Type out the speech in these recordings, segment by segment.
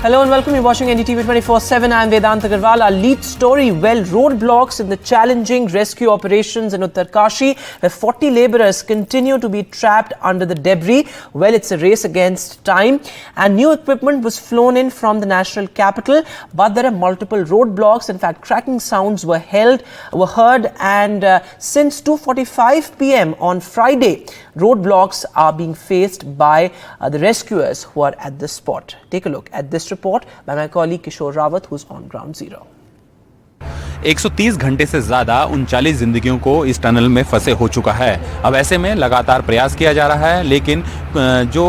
Hello and welcome. You're watching NDTV 24/7. I'm Vedant Agarwal. Our lead story, roadblocks in the challenging rescue operations in Uttarkashi, where 40 labourers continue to be trapped under the debris. Well, it's a race against time, and new equipment was flown in from the national capital, but there are multiple roadblocks. In fact, cracking sounds were heard, and since 2:45 p.m. on Friday, roadblocks are being faced by the rescuers who are at the spot. Take a look at this report by my colleague Kishore Rawat, who's on ground zero. 130 घंटे से ज्यादा 39 जिंदगियों को इस tunnel में फंसे हो चुका है। अब ऐसे में लगातार प्रयास किया जा रहा है, लेकिन जो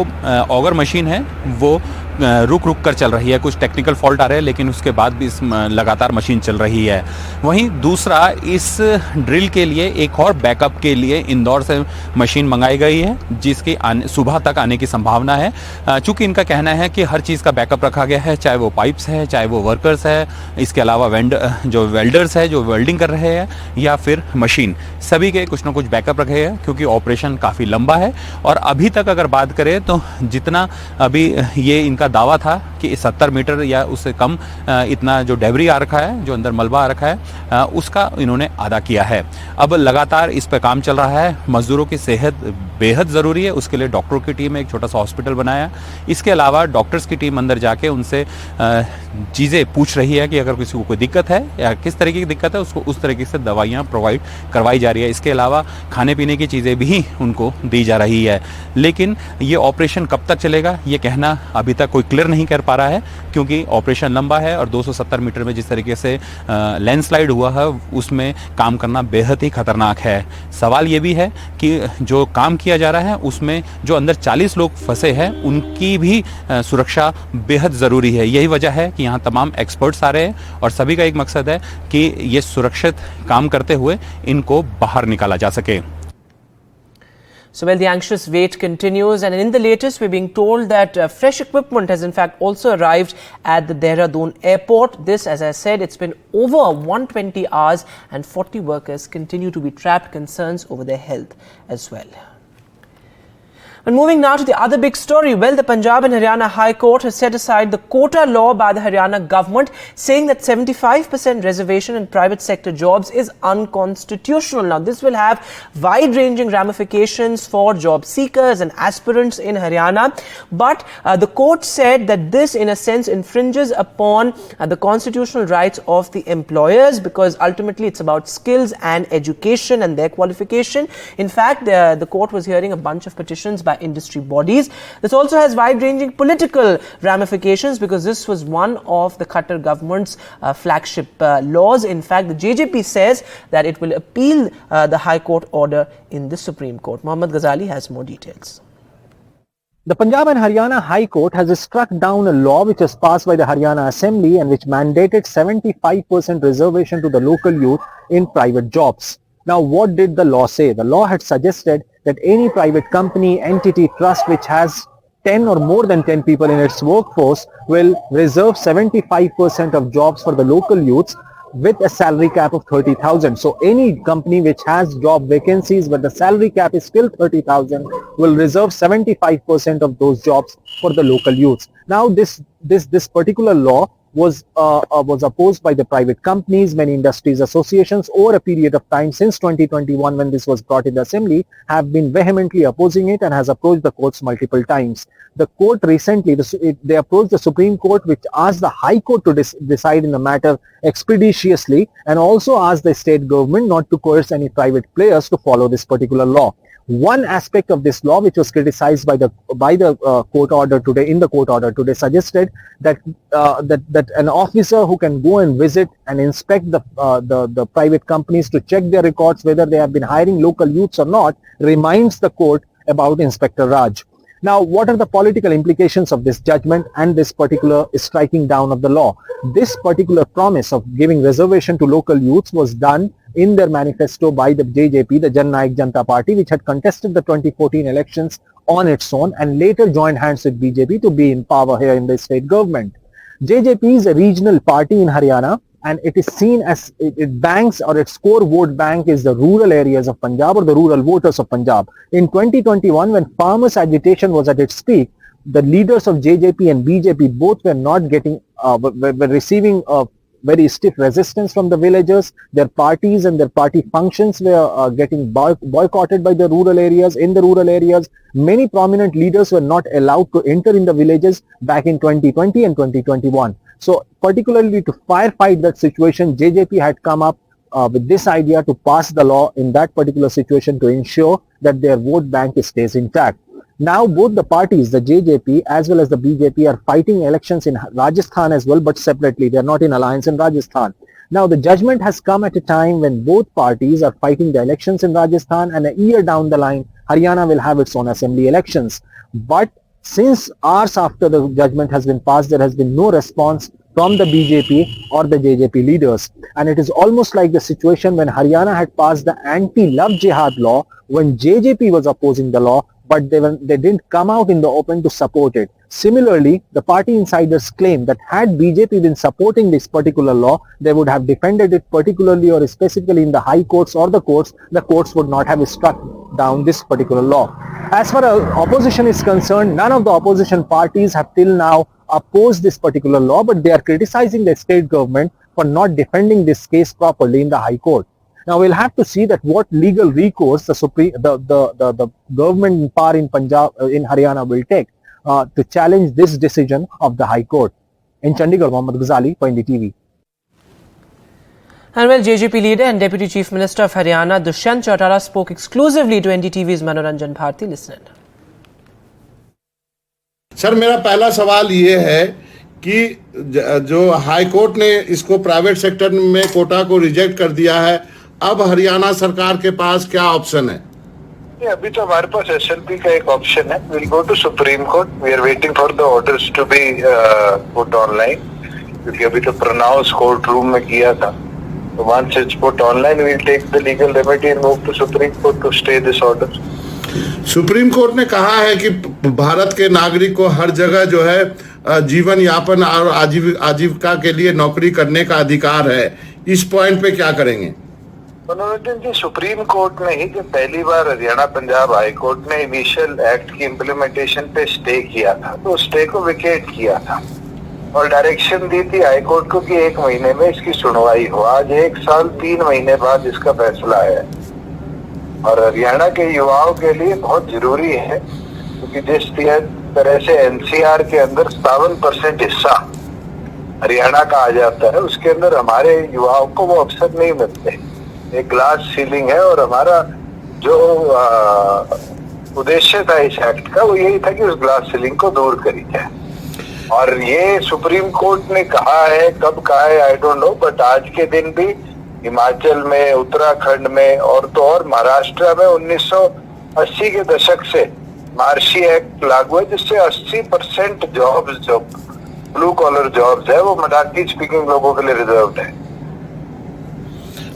ऑगर मशीन है वो रुक कर चल रही है। कुछ टेक्निकल फॉल्ट आ रहे हैं, लेकिन उसके बाद भी इस लगातार मशीन चल रही है। वहीं दूसरा, इस ड्रिल के लिए एक और बैकअप के लिए इंदौर से मशीन मंगाई गई है, जिसकी सुबह तक आने की संभावना है। चूंकि इनका कहना है कि हर चीज़ का बैकअप रखा गया है, चाहे वो पाइप्स है, चाहे वो वर्कर्स है, इसके अलावा जो वेल्डर्स है जो वेल्डिंग कर रहे हैं, या फिर मशीन, सभी के कुछ ना कुछ बैकअप रखे हैं, क्योंकि ऑपरेशन काफ़ी लंबा है। और अभी तक अगर बात करें तो जितना अभी ये इनका दावा था कि 70 मीटर या उससे कम इतना जो डेबरी आ रखा है, जो अंदर मलबा आ रखा है, उसका इन्होंने आधा किया है। अब लगातार इस पर काम चल रहा है। मजदूरों की सेहत बेहद ज़रूरी है, उसके लिए डॉक्टरों की टीम एक छोटा सा हॉस्पिटल बनाया। इसके अलावा डॉक्टर्स की टीम अंदर जाके उनसे चीज़ें पूछ रही है कि अगर किसी को कोई दिक्कत है या किस तरीके की दिक्कत है, उसको उस तरीके से दवाइयाँ प्रोवाइड करवाई जा रही है। इसके अलावा खाने पीने की चीज़ें भी उनको दी जा रही है। लेकिन ये ऑपरेशन कब तक चलेगा, ये कहना अभी तक कोई क्लियर नहीं कर पा रहा है, क्योंकि ऑपरेशन लंबा है और 270 मीटर में जिस तरीके से लैंडस्लाइड हुआ है, उसमें काम करना बेहद ही खतरनाक है। सवाल ये भी है कि जो काम किया जा रहा है उसमें जो अंदर 40 लोग फंसे हैं, उनकी भी सुरक्षा बेहद ज़रूरी है। यही वजह है कि यहाँ तमाम एक्सपर्ट्स आ रहे हैं और सभी का एक मकसद है कि ये सुरक्षित काम करते हुए इनको बाहर निकाला जा सके। So, well, the anxious wait continues, and in the latest, we're being told that fresh equipment has in fact also arrived at the Dehradun airport. This, as I said, it's been over 120 hours, and 40 workers continue to be trapped. Concerns over their health as well. And moving now to the other big story, well, the Punjab and Haryana High Court has set aside the quota law by the Haryana government, saying that 75% reservation in private sector jobs is unconstitutional. Now, this will have wide-ranging ramifications for job seekers and aspirants in Haryana. But the court said that this, in a sense, infringes upon the constitutional rights of the employers, because ultimately it's about skills and education and their qualification. In fact, the court was hearing a bunch of petitions by industry bodies. This also has wide-ranging political ramifications, because this was one of the Qatar government's flagship laws. In fact, the JJP says that it will appeal the High Court order in the Supreme Court. Mohammad Ghazali has more details. The Punjab and Haryana High Court has struck down a law which was passed by the Haryana Assembly and which mandated 75% reservation to the local youth in private jobs. Now, what did the law say? The law had suggested that any private company, entity, trust which has 10 or more than 10 people in its workforce will reserve 75% of jobs for the local youths with a salary cap of 30,000. So any company which has job vacancies but the salary cap is still 30,000 will reserve 75% of those jobs for the local youths. Now this particular law was opposed by the private companies. Many industries associations over a period of time since 2021, when this was brought in the assembly, have been vehemently opposing it and has approached the courts multiple times. The court recently, they approached the Supreme Court, which asked the High Court to decide in the matter expeditiously, and also asked the state government not to coerce any private players to follow this particular law. One aspect of this law which was criticized by the court order today, in the court order today, suggested that that an officer who can go and visit and inspect the private companies to check their records whether they have been hiring local youths or not reminds the court about Inspector Raj. Now, what are the political implications of this judgment and this particular striking down of the law? This particular promise of giving reservation to local youths was done in their manifesto by the JJP, the Jan Nayak Janata Party, which had contested the 2014 elections on its own and later joined hands with BJP to be in power here in the state government. JJP is a regional party in Haryana, and it is seen as it banks, or its core vote bank is the rural areas of Punjab or the rural voters of Punjab. In 2021, when farmers' agitation was at its peak, the leaders of JJP and BJP both were not getting, were receiving very stiff resistance from the villagers. Their parties and their party functions were getting boycotted by the rural areas. In the rural areas, many prominent leaders were not allowed to enter in the villages back in 2020 and 2021. So particularly to firefight that situation, JJP had come up with this idea to pass the law in that particular situation to ensure that their vote bank stays intact. Now both the parties, the JJP as well as the BJP, are fighting elections in Rajasthan as well, but separately. They are not in alliance in Rajasthan. Now the judgment has come at a time when both parties are fighting the elections in Rajasthan, and a year down the line, Haryana will have its own assembly elections. But since hours after the judgment has been passed, there has been no response from the BJP or the JJP leaders. And it is almost like the situation when Haryana had passed the anti-love jihad law, when JJP was opposing the law, but they didn't come out in the open to support it. Similarly, the party insiders claim that had BJP been supporting this particular law, they would have defended it particularly or specifically in the high courts or the courts would not have struck down this particular law. As far as opposition is concerned, none of the opposition parties have till now opposed this particular law, but they are criticizing the state government for not defending this case properly in the high court. Now we'll have to see that what legal recourse the government in power in Punjab, in Haryana will take to challenge this decision of the High Court. In Chandigarh, Mohammad Ghazali for NDTV. And well, JJP leader and Deputy Chief Minister of Haryana, Dushyant Chautala, spoke exclusively to NDTV's Manoranjan Bharti. Listen. Sir, मेरा पहला सवाल ये है कि जो high court ने इसको private sector में कोटा को रिजेक्ट कर दिया है, अब हरियाणा सरकार के पास क्या ऑप्शन है? अभी तो हमारे पास एसएलपी का एक ऑप्शन है. Will go to Supreme Court. We are waiting for the orders to be put online, क्योंकि अभी तो प्रोनाउंस कोर्ट रूम में किया था. तो once it's put online, we will take the legal remedy and move to Supreme Court to stay this order. Supreme Court ने कहा है कि भारत के नागरिक को हर जगह जो है जीवन यापन और आजीविका के लिए नौकरी करने का अधिकार है. इस पॉइंट पे क्या करेंगे? मनोरंजन जी, सुप्रीम कोर्ट ने ही जब पहली बार हरियाणा पंजाब हाई कोर्ट ने इनिशियल एक्ट की इम्प्लीमेंटेशन पे स्टे किया था, तो स्टे को विकेट किया था और डायरेक्शन दी थी हाई कोर्ट को कि 1 महीने में इसकी सुनवाई हो. आज 1 साल 3 महीने बाद इसका फैसला है और हरियाणा के युवाओं के लिए बहुत जरूरी है, क्योंकि जिस तरह से एनसीआर के अंदर 57% हिस्सा हरियाणा का आ जाता है, उसके अंदर हमारे युवाओं को वो अवसर नहीं मिलते. एक ग्लास सीलिंग है और हमारा जो उद्देश्य था इस एक्ट का, वो यही था कि उस ग्लास सीलिंग को दूर करी जाए. और ये सुप्रीम कोर्ट ने कहा है, कब कहा है आई डोंट नो, बट आज के दिन भी हिमाचल में, उत्तराखंड में और तो और महाराष्ट्र में 1980 के दशक से मार्शी एक्ट लागू है, जिससे 80% जॉब्स जो ब्लू कॉलर जॉब्स है वो मराठी स्पीकिंग लोगों के लिए रिजर्व्ड है.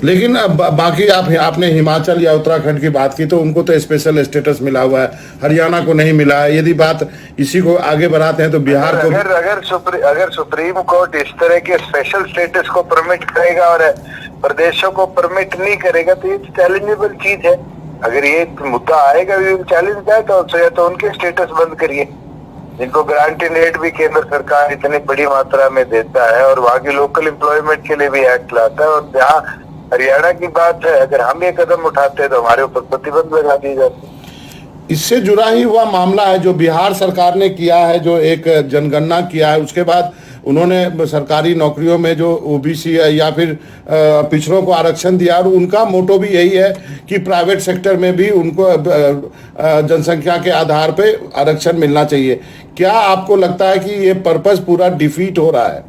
लेकिन अब बाकी आपने हिमाचल या उत्तराखंड की बात की, तो उनको तो स्पेशल स्टेटस मिला हुआ है, हरियाणा को नहीं मिला है. यदि बात इसी को आगे बढ़ाते हैं तो बिहार को अगर सुप्रीम कोर्ट इस तरह के स्पेशल स्टेटस को परमिट करेगा और प्रदेशों को परमिट नहीं करेगा, तो ये चैलेंजेबल चीज है. अगर ये मुद्दा आएगा चैलेंज दैट ऑल्सो, या तो उनके स्टेटस बंद करिए जिनको ग्रांट इन एड भी केंद्र सरकार इतनी बड़ी मात्रा में देता है और वहाँ की लोकल एम्प्लॉयमेंट के लिए भी एक्ट लाता है. और जहाँ हरियाणा की बात है, अगर हम ये कदम उठाते हैं तो हमारे ऊपर प्रतिबंध लगा दी जाती. इससे जुड़ा ही हुआ मामला है जो बिहार सरकार ने किया है, जो एक जनगणना किया है, उसके बाद उन्होंने सरकारी नौकरियों में जो ओबीसी या फिर पिछड़ों को आरक्षण दिया, और उनका मोटो भी यही है कि प्राइवेट सेक्टर में भी उनको जनसंख्या के आधार पे आरक्षण मिलना चाहिए. क्या आपको लगता है कि ये पर्पस पूरा डिफीट हो रहा है?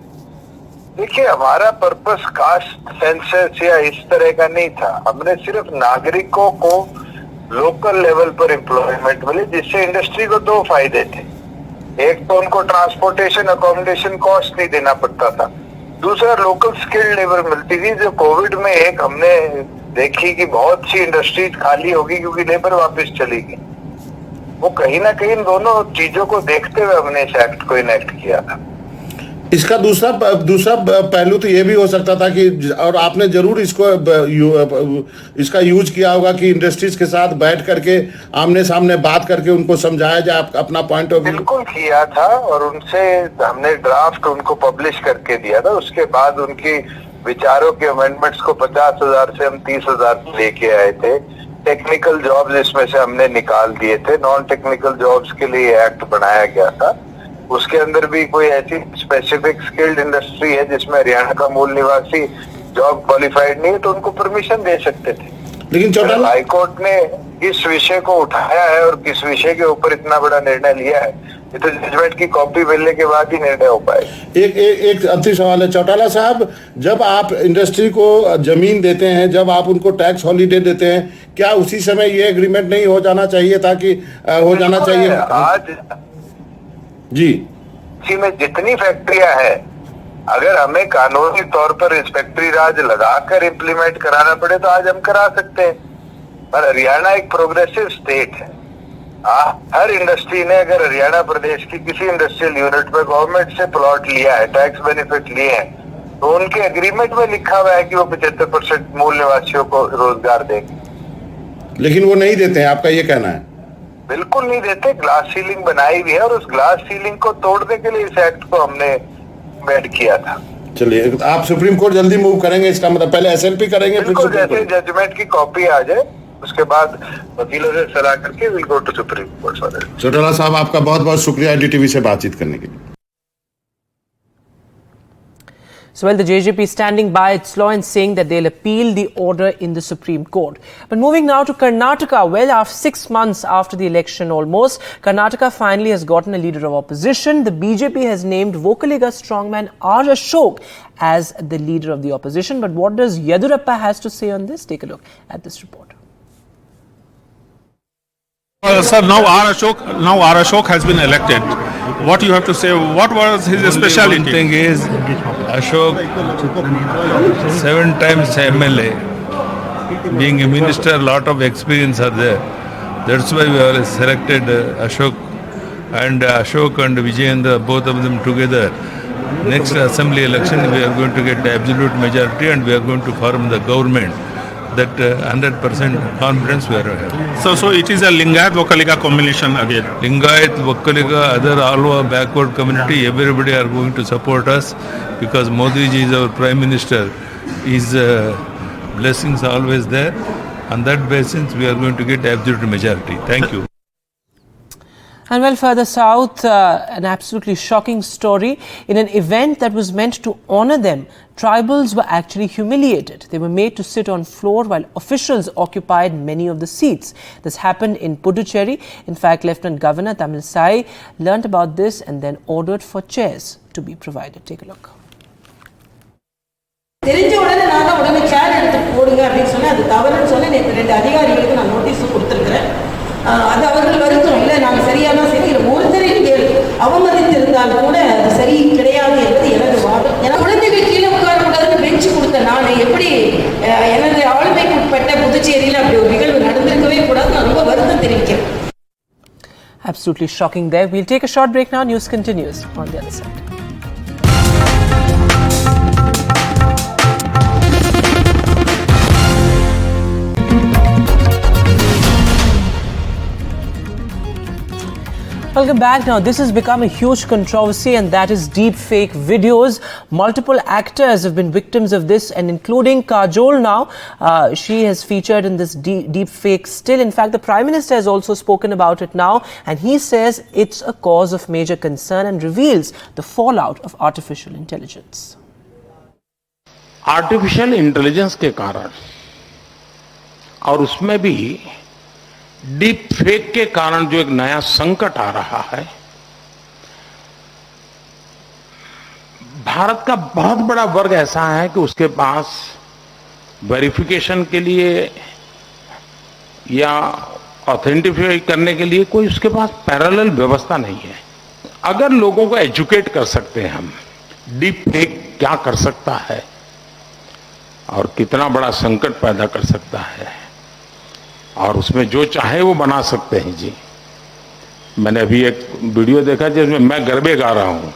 देखिए, हमारा पर्पस कास्ट सेंसस या इस तरह का नहीं था. हमने सिर्फ नागरिकों को लोकल लेवल पर एम्प्लॉयमेंट मिले, जिससे इंडस्ट्री को 2 फायदे थे. एक तो उनको ट्रांसपोर्टेशन अकोमोडेशन कॉस्ट नहीं देना पड़ता था, दूसरा लोकल स्किल्ड लेबर मिलती थी. जो कोविड में एक हमने देखी कि बहुत सी इंडस्ट्रीज खाली होगी क्योंकि लेबर वापस चली गई. वो कहीं ना कहीं दोनों चीजों को देखते हुए हमने इस एक्ट को इनेक्ट किया था. इसका दूसरा पहलू तो ये भी हो सकता था कि, और आपने जरूर इसका यूज किया होगा कि इंडस्ट्रीज के साथ बैठ करके आमने सामने बात करके उनको समझाया जाए अपना पॉइंट ऑफ व्यू। बिल्कुल किया था और उनसे हमने ड्राफ्ट उनको पब्लिश करके दिया था। उसके बाद उनकी विचारों के अमेंडमेंट्स को 50,000 से हम 30,000 लेके आए थे। टेक्निकल जॉब्स इसमें से हमने निकाल दिए थे। नॉन टेक्निकल जॉब्स के लिए एक्ट बनाया गया था। उसके अंदर भी कोई ऐसी स्पेसिफिक स्किल्ड इंडस्ट्री है जिसमें हरियाणा का मूल निवासी जॉब क्वालिफाइड नहीं है तो उनको परमिशन दे सकते थे। लेकिन चौटाला हाई कोर्ट ने इस विषय को उठाया है और किस विषय के ऊपर इतना बड़ा निर्णय लिया है, ये तो जजमेंट की कॉपी मिलने के बाद ही निर्णय हो पाए। एक अंतिम सवाल है चौटाला साहब, जब आप इंडस्ट्री को जमीन देते हैं, जब आप उनको टैक्स हॉलीडे देते हैं, क्या उसी समय ये एग्रीमेंट नहीं हो जाना चाहिए था कि हो जाना चाहिए? आज जी इसी में जितनी फैक्ट्रियां हैं, अगर हमें कानूनी तौर पर इंस्पेक्टरी राज लगाकर इम्प्लीमेंट कराना पड़े तो आज हम करा सकते हैं। पर हरियाणा एक प्रोग्रेसिव स्टेट है। हर इंडस्ट्री ने अगर हरियाणा प्रदेश की किसी इंडस्ट्रियल यूनिट में गवर्नमेंट से प्लॉट लिया है, टैक्स बेनिफिट लिए हैं, तो उनके एग्रीमेंट में लिखा हुआ है कि वो 75% मूल निवासियों को रोजगार देंगे। लेकिन वो नहीं देते हैं, आपका ये कहना है? बिल्कुल नहीं देते। ग्लास सीलिंग बनाई हुई है और उस ग्लास सीलिंग को तोड़ने के लिए इस एक्ट को हमने ऐड किया था। चलिए, आप सुप्रीम कोर्ट जल्दी मूव करेंगे, इसका मतलब पहले एसएलपी करेंगे, फिर सुप्रीम कोर्ट? जैसे जजमेंट की कॉपी आ जाए उसके बाद वकीलों से सलाह करके will go to Supreme Court. Chautala साहब, आपका बहुत बहुत शुक्रिया एनडीटीवी से बातचीत करने के लिए। So, well, the JJP is standing by its law and saying that they'll appeal the order in the Supreme Court. But moving now to Karnataka, well, after 6 months after the election almost, Karnataka finally has gotten a leader of opposition. The BJP has named Vokaliga strongman R. Ashok as the leader of the opposition. But what does Yedurappa has to say on this? Take a look at this report. Sir, now R. Ashok has been elected. What you have to say? What was his specialty? One thing is, Ashok, 7 times MLA, being a minister, a lot of experience are there. That's why we have selected Ashok and Vijayendra, both of them together. Next assembly election, we are going to get absolute majority and we are going to form the government. That 100% confidence we are having. So it is a Lingayat Vokaliga combination again. Lingayat, Vokaliga, other all over backward community, everybody are going to support us because Modi ji is our Prime Minister. His blessings are always there. On that basis, we are going to get absolute majority. Thank you. And well, further south, an absolutely shocking story. In an event that was meant to honor them, tribals were actually humiliated. They were made to sit on floor while officials occupied many of the seats. This happened in Puducherry. In fact, Lieutenant Governor Tamil Sai learnt about this and then ordered for chairs to be provided. Take a look. தெரிஞ்ச உடனே நான் உடனே சேர் எடுத்து போடுங்க அப்படின்னு சொன்னேன். அது தவறுன்னு சொல்லி நேற்று 2 அதிகாரிகளுக்கு நான் நோட்டீஸ் கொடுத்துருக்கிறேன். அது அவர்கள் வருத்தம் இல்லை, நாங்கள் சரியான சரி ஒருத்தரை நீங்கள் அவமதித்திருந்தால் கூட அது சரி கிடையாது என்பது எனது வாதம். ஏன்னா குழந்தைகள் கீழே உட்காரக்கூடாதுன்னு பெஞ்சு கொடுத்த நான் எப்படி எனது ஆளுமைக்குட்பட்ட புதுச்சேரியில் அப்படி ஒரு நிகழ்வு நடந்திருக்கவே கூடாது. நான் ரொம்ப வருத்தம் தெரிவிக்கிறேன். Absolutely shocking there. We'll take a short break now. News continues on the other side. Welcome back. Now, this has become a huge controversy, and that is deep fake videos. Multiple actors have been victims of this, and including Kajol now. She has featured in this deep fake still. In fact, the Prime Minister has also spoken about it now, and he says it's a cause of major concern and reveals the fallout of artificial intelligence. Artificial intelligence के कारण और उसमें भी deep fake के कारण जो एक नया संकट आ रहा है, भारत का बहुत बड़ा वर्ग ऐसा है कि उसके पास वेरिफिकेशन के लिए या ऑथेंटिफाई करने के लिए कोई उसके पास पैरेलल व्यवस्था नहीं है। अगर लोगों को एजुकेट कर सकते हैं हम, डीप फेक क्या कर सकता है और कितना बड़ा संकट पैदा कर सकता है और उसमें जो चाहे वो बना सकते हैं जी। मैंने अभी एक वीडियो देखा जिसमें मैं गरबे गा रहा हूं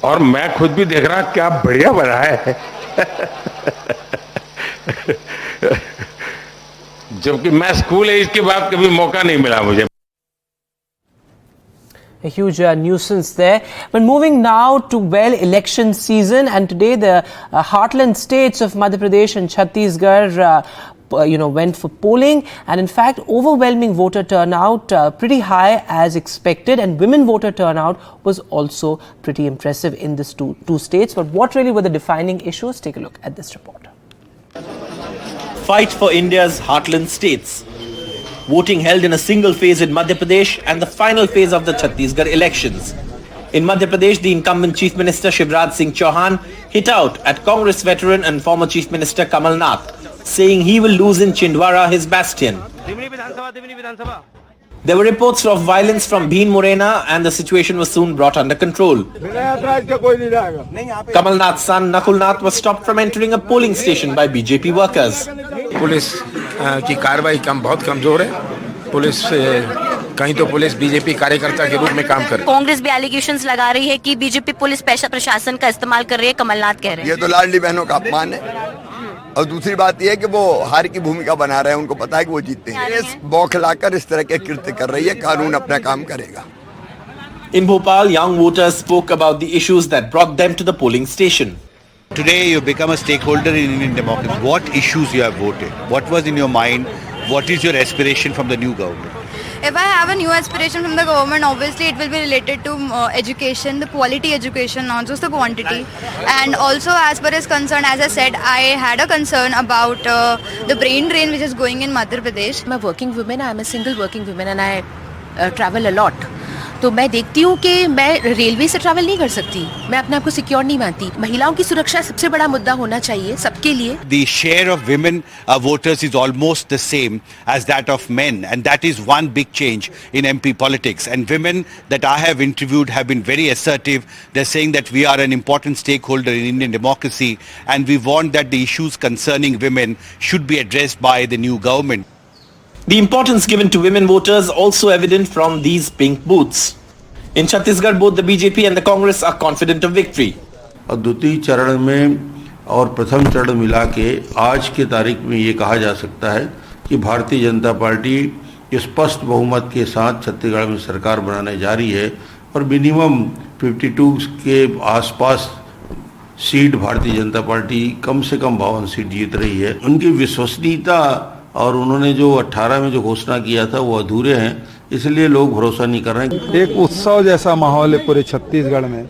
और मैं खुद भी देख रहा क्या बढ़िया बना है जबकि मैं स्कूल एज के बाद कभी मौका नहीं मिला मुझे. A huge nuisance there. But moving now to election season, and today the heartland states of Madhya Pradesh and Chhattisgarh went for polling, and in fact overwhelming voter turnout, pretty high as expected, and women voter turnout was also pretty impressive in these two states. But what really were the defining issues? Take a look at this report. Fight for India's heartland states. Voting held in a single phase in Madhya Pradesh and the final phase of the Chhattisgarh elections. In Madhya Pradesh, the incumbent Chief Minister Shivraj Singh Chauhan hit out at Congress veteran and former Chief Minister Kamal Nath, saying he will lose in Chhindwara, his bastion. There were reports of violence from Bheen Morena and the situation was soon brought under control. Kamal Nath's son Nakul Nath was stopped from entering a polling station by BJP workers. Police की कार्रवाई बहुत कमजोर है. Police कहीं तो police BJP कार्यकर्ता के रूप में काम करे. कांग्रेस भी एलिगेशंस लगा रही है कि बीजेपी पुलिस पेशा प्रशासन का इस्तेमाल कर रही है. कमलनाथ कह रहे हैं ये तो लाडली बहनों का अपमान है. और दूसरी बात यह है कि वो हार की भूमिका बना रहे हैं. उनको पता है कि वो जीतते हैं. इस बौखलाकर इस तरह के कृत्य कर रही है. कानून अपना काम करेगा. In Bhopal, young voters spoke about the issues that brought them to the polling station. Today you become a stakeholder in Indian democracy. What issues you have voted? What was in your mind? What is your aspiration from the new government? If I have a new aspiration from the government, obviously it will be related to education, the quality education, not just the quantity. And also as far as concerned, as I said, I had a concern about the brain drain which is going in Madhya Pradesh. I'm a working woman, I'm a single working woman and I travel a lot. तो मैं देखती हूँ कि मैं railway से travel नहीं कर सकती. मैं अपने आप को सिक्योर नहीं मानती. महिलाओं की सुरक्षा सबसे बड़ा मुद्दा होना चाहिए सबके लिए. The share of women voters is almost the same as that of men, and that is one big change in MP politics. And women that I have interviewed have been very assertive. They're saying that we are an important stakeholder in Indian democracy and we want that the issues concerning women should be addressed by the new government. The importance given to women voters also evident from these pink booths. In Chhattisgarh, both the BJP and the Congress are confident of victory. और द्वितीय चरण में और प्रथम चरण मिला के आज के तारीख में ये कहा जा सकता है कि भारतीय जनता पार्टी स्पष्ट बहुमत के साथ छत्तीसगढ़ में सरकार बनाने जा रही है और मिनिमम 52 के आसपास सीट भारतीय जनता पार्टी कम से कम 52 सीट जीत रही है. उनकी विश्वसनीयता और उन्होंने जो 18 में जो घोषणा किया था वो अधूरे हैं, इसलिए लोग भरोसा नहीं कर रहे हैं. एक उत्सव जैसा माहौल है पूरे छत्तीसगढ़ में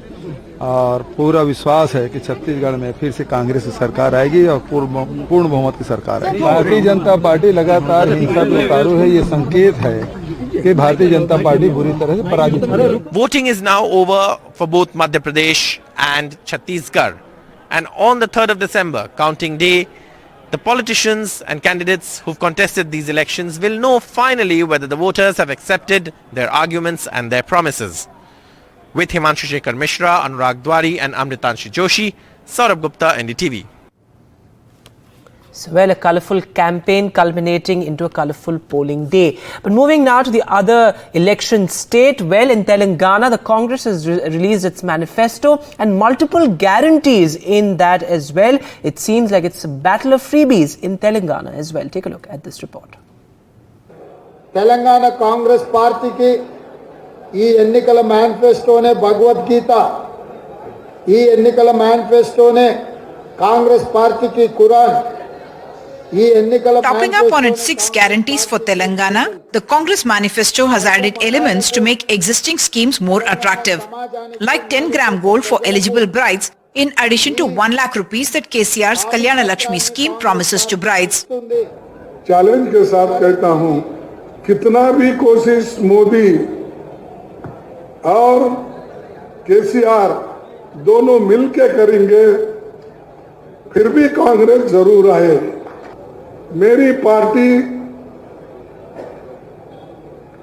और पूरा विश्वास है कि छत्तीसगढ़ में फिर से कांग्रेस की सरकार आएगी और पूर्ण बहुमत की सरकार आएगी. भारतीय जनता पार्टी लगातार हिंसा में उतारू है. ये संकेत है कि भारतीय जनता पार्टी बुरी तरह से पराजित है. Voting is now over for both Madhya Pradesh and Chhattisgarh, and on the 3rd of December, counting day, the politicians and candidates who've contested these elections will know finally whether the voters have accepted their arguments and their promises. With Himanshu Shekhar Mishra, Anurag Dwari and Amritanshi Joshi, Saurabh Gupta, NDTV. So, a colourful campaign culminating into a colourful polling day. But moving now to the other election state, in Telangana, the Congress has released its manifesto and multiple guarantees in that as well. It seems like it's a battle of freebies in Telangana as well. Take a look at this report. Telangana Congress Party ki ee ennikala manifesto ne Bhagavad Gita, ee ennikala manifesto ne Congress Party ki Quran. Topping up on its 6 guarantees for Telangana, the Congress manifesto has added elements to make existing schemes more attractive, like 10-gram gold for eligible brides, in addition to 1 lakh rupees that KCR's Kalyana Lakshmi scheme promises to brides. Challenge के साथ कहता हूं, कितना भी कोशिश मोदी और केसीआर दोनों मिलके करेंगे, फिर भी कांग्रेस जरूर आए. मेरी पार्टी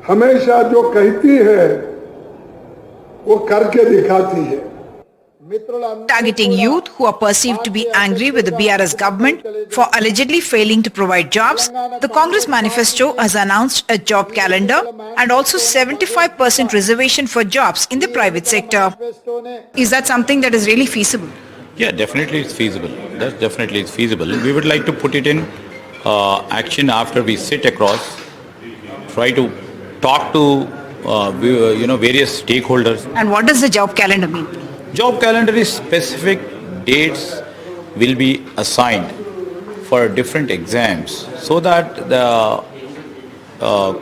हमेशा जो कहती है वो करके दिखाती है. targeting youth who are perceived to be angry with the BRS government for allegedly failing to provide jobs. The Congress Manifesto has announced a job calendar and also 75% reservation for jobs in the private sector. Is that something that is really feasible? Yeah, definitely it's feasible. That definitely is feasible. We would like to put it in action after we sit across, try to talk to various stakeholders. And what does the job calendar mean? Job calendar is specific dates will be assigned for different exams so that the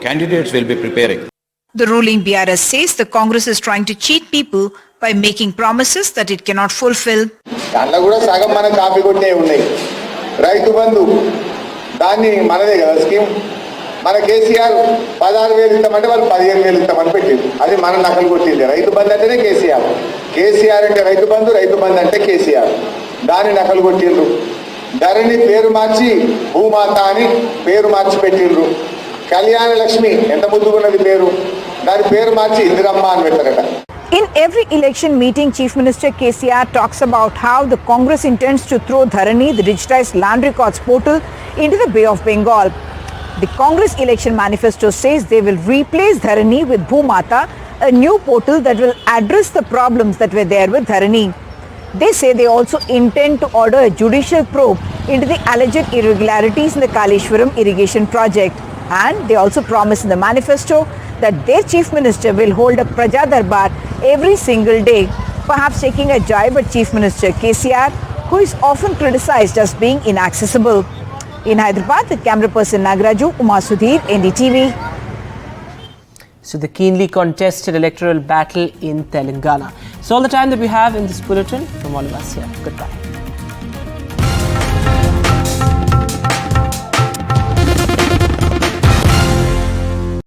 candidates will be preparing. The ruling BRS says the Congress is trying to cheat people by making promises that it cannot fulfill. Rythu Bandhu దాన్ని మనదే కదా scheme మన కేసీఆర్ 16,000 ఇస్తామంటే వాళ్ళు 15,000 ఇస్తామని పెట్టింది అది మన నకలు కొట్టింది రైతు బంధు అంటేనే కేసీఆర్ అంటే రైతు బంధు అంటే కేసీఆర్ దాన్ని నకలు కొట్టిండ్రు ధరణి పేరు మార్చి భూమాత అని పేరు మార్చి పెట్టిండ్రు కళ్యాణ లక్ష్మి ఎంత ముద్దుగున్నది పేరు దాని పేరు మార్చి ఇందిరమ్మ అని పెట్టారట. In every election meeting, Chief Minister KCR talks about how the Congress intends to throw Dharani, the digitized land records portal, into the Bay of Bengal. The Congress election manifesto says they will replace Dharani with Bhumata, a new portal that will address the problems that were there with Dharani. They say they also intend to order a judicial probe into the alleged irregularities in the Kaleshwaram irrigation project. And they also promise in the manifesto that their Chief Minister will hold a Praja Darbar every single day, perhaps taking a jibe at Chief Minister KCR, who is often criticized as being inaccessible. In Hyderabad, with camera person Nagaraju, Uma Sudhir, NDTV. So the keenly contested electoral battle in Telangana. So all the time that we have in this bulletin from all of us here. Goodbye.